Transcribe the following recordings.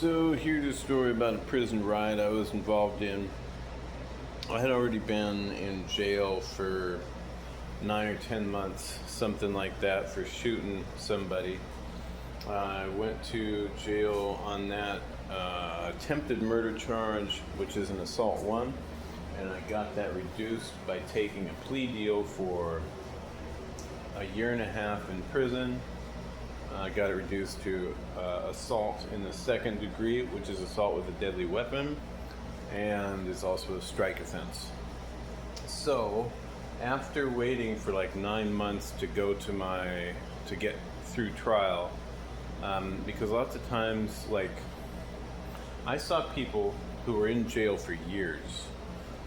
So here's a story about a prison riot I was involved in. I had already been in jail for 9 or 10 months, something like that, for shooting somebody. I went to jail on that attempted murder charge, which is an assault one, and I got that reduced by taking a plea deal for a year and a half in prison. I got it reduced to assault in the second degree, which is assault with a deadly weapon, and is also a strike offense. So, after waiting for like 9 months to get through trial, because lots of times, like, I saw people who were in jail for years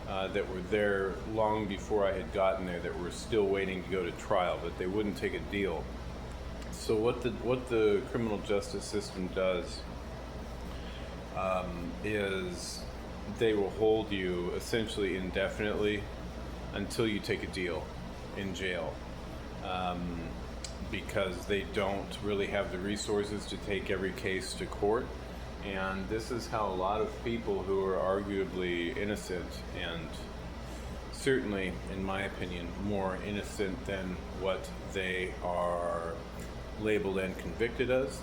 that were there long before I had gotten there, that were still waiting to go to trial, but they wouldn't take a deal. So what the criminal justice system does is they will hold you essentially indefinitely until you take a deal in jail, because they don't really have the resources to take every case to court. And this is how a lot of people who are arguably innocent, and certainly, in my opinion, more innocent than what they are labeled and convicted as,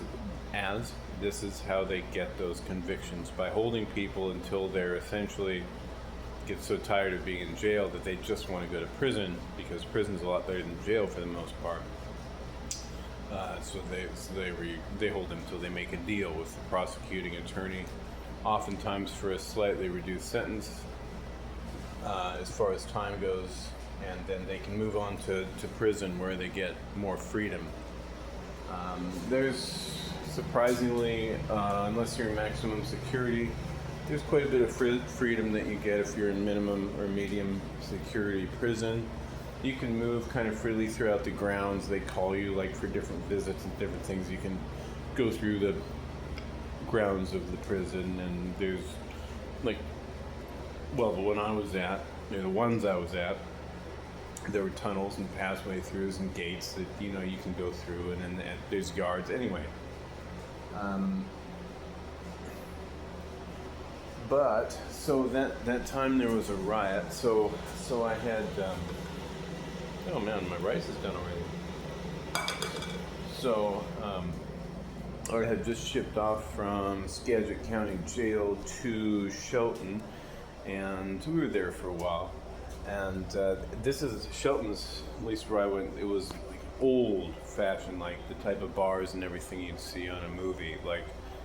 this is how they get those convictions, by holding people until they're essentially get so tired of being in jail that they just want to go to prison, because prison's a lot better than jail for the most part. So they hold them until they make a deal with the prosecuting attorney, oftentimes for a slightly reduced sentence as far as time goes, and then they can move on to prison where they get more freedom. There's surprisingly, unless you're in maximum security, there's quite a bit of freedom that you get if you're in minimum or medium security prison. You can move kind of freely throughout the grounds. They call you like for different visits and different things. You can go through the grounds of the prison, and there's like, well, the ones I was at, there were tunnels and passway throughs and gates that you can go through, and then there's guards anyway. But so that time there was a riot. So I had oh man, my rice is done already. So I had just shipped off from Skagit County Jail to Shelton, and we were there for a while. And this is Shelton's, at least where I went. It was like old-fashioned, like the type of bars and everything you'd see on a movie, like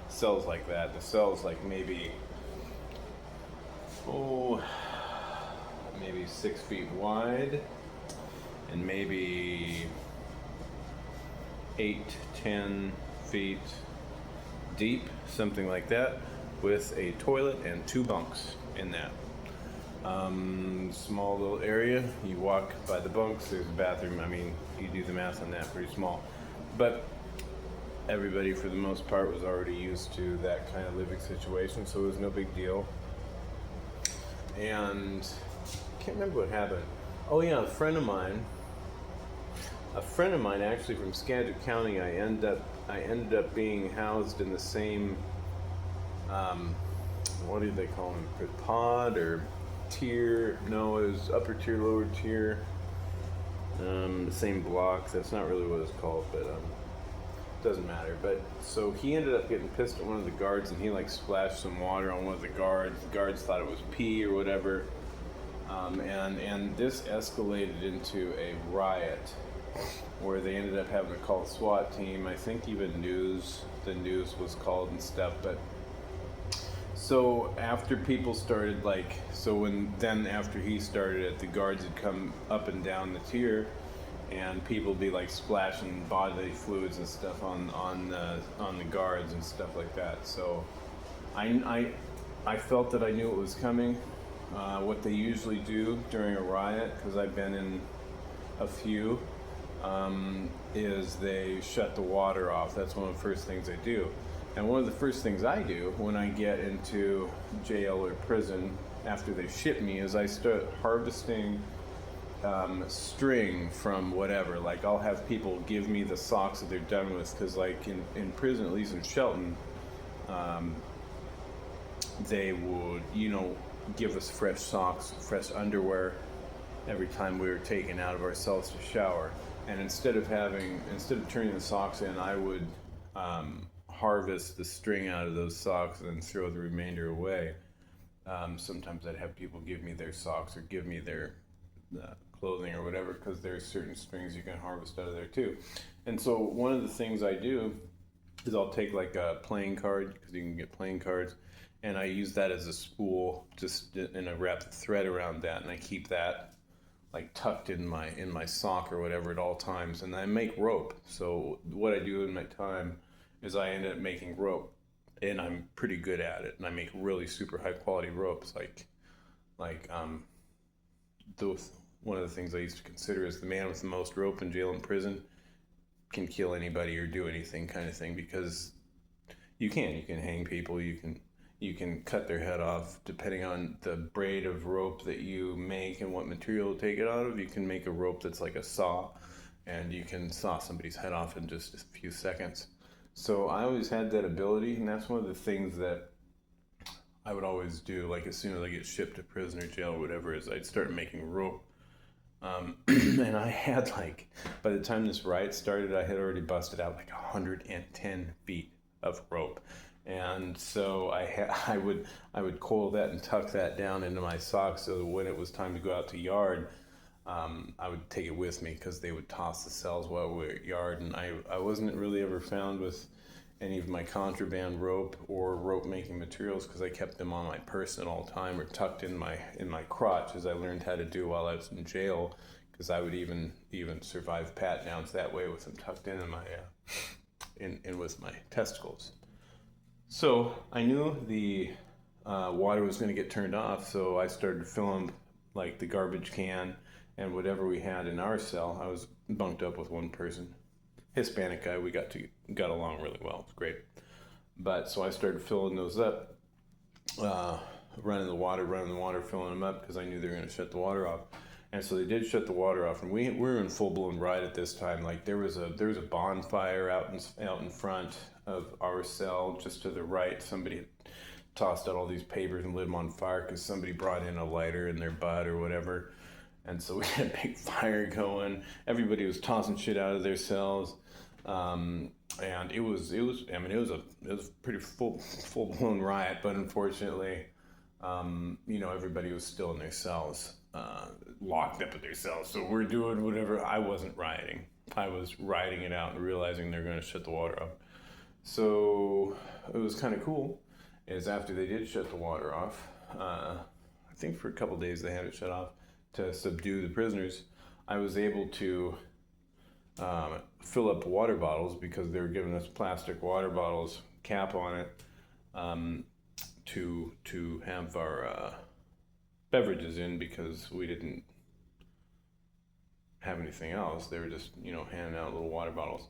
cells like that. The cells like maybe 6 feet wide, and maybe 8-10 feet deep, something like that, with a toilet and 2 bunks in that. Small little area. You walk by the bunks, there's a bathroom. I mean, you do the math on that, pretty small. But everybody, for the most part, was already used to that kind of living situation, so it was no big deal. And I can't remember what happened. Oh yeah, a friend of mine actually from Skagit County, I ended up being housed in the same, what do they call them, pod or tier? No, it was upper tier, lower tier, the same blocks. That's not really what it's called, but doesn't matter. But so he ended up getting pissed at one of the guards, and he like splashed some water on one of the guards. The guards thought it was pee or whatever, and this escalated into a riot where they ended up having to call the SWAT team. I think even the news was called and stuff. But so after people started after he started it, the guards had come up and down the tier, and people would be like splashing bodily fluids and stuff on the guards and stuff like that. So I felt that I knew it was coming. What they usually do during a riot, because I've been in a few, is they shut the water off. That's one of the first things they do. And one of the first things I do when I get into jail or prison after they ship me is I start harvesting string from whatever. Like, I'll have people give me the socks that they're done with, because like in prison, at least in Shelton, they would, give us fresh socks, fresh underwear every time we were taken out of ourselves to shower. And instead of turning the socks in, I would harvest the string out of those socks and then throw the remainder away. Sometimes I'd have people give me their socks or give me their clothing or whatever, because there's certain strings you can harvest out of there too. And so one of the things I do is I'll take like a playing card, because you can get playing cards, and I use that as a spool, and I wrap the thread around that, and I keep that like tucked in my sock or whatever at all times, and I make rope. So what I do in my time is I end up making rope, and I'm pretty good at it, and I make really super high quality ropes. Like those, one of the things I used to consider is the man with the most rope in jail and prison can kill anybody or do anything kind of thing, because you can hang people, you can cut their head off depending on the braid of rope that you make and what material to take it out of. You can make a rope that's like a saw, and you can saw somebody's head off in just a few seconds. So I always had that ability, and that's one of the things that I would always do. Like as soon as I get shipped to prison or jail or whatever, is I'd start making rope. And I had by the time this riot started, I had already busted out like 110 feet of rope. And so I would coil that and tuck that down into my socks, so that when it was time to go out to yard, I would take it with me, because they would toss the cells while we were at yard. And I wasn't really ever found with any of my contraband rope or rope making materials, because I kept them on my person at all time, or tucked in my crotch, as I learned how to do while I was in jail, because I would even survive pat downs that way with them tucked in my in with my testicles. So I knew the water was going to get turned off, so I started filling like the garbage can and whatever we had in our cell. I was bunked up with one person, Hispanic guy. We got along really well. It was great. But so I started filling those up, running the water, filling them up, because I knew they were going to shut the water off. And so they did shut the water off, and we were in full blown riot at this time. Like there was a bonfire out in front of our cell, just to the right. Somebody had tossed out all these papers and lit them on fire, because somebody brought in a lighter in their butt or whatever. And so we had a big fire going. Everybody was tossing shit out of their cells, and it was a pretty full blown riot. But unfortunately, everybody was still in their cells, locked up in their cells. So we're doing whatever. I wasn't rioting. I was riding it out and realizing they're going to shut the water off. So it was kind of cool. Is after they did shut the water off, I think for a couple days they had it shut off to subdue the prisoners. I was able to fill up water bottles, because they were giving us plastic water bottles, cap on it, to have our beverages in, because we didn't have anything else. They were just handing out little water bottles.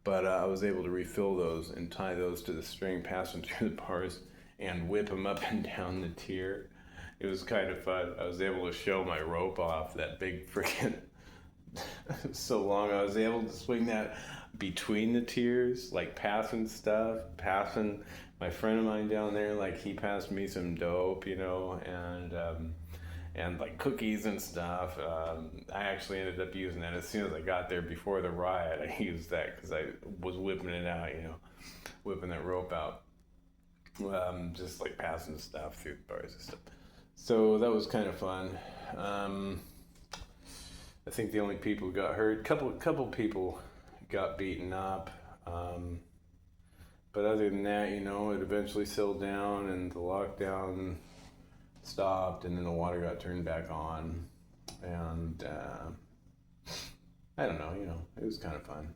But I was able to refill those and tie those to the string, pass them through the bars, and whip them up and down the tier. It was kind of fun. I was able to show my rope off, that big freaking so long. I was able to swing that between the tiers, like passing my friend of mine down there, like he passed me some dope, and like cookies and stuff. I actually ended up using that as soon as I got there before the riot. I used that because I was whipping it out, whipping that rope out, just like passing stuff through the bars and stuff. So that was kind of fun. I think the only people who got hurt, couple people got beaten up. But other than that, it eventually settled down, and the lockdown stopped, and then the water got turned back on. And I don't know, it was kind of fun.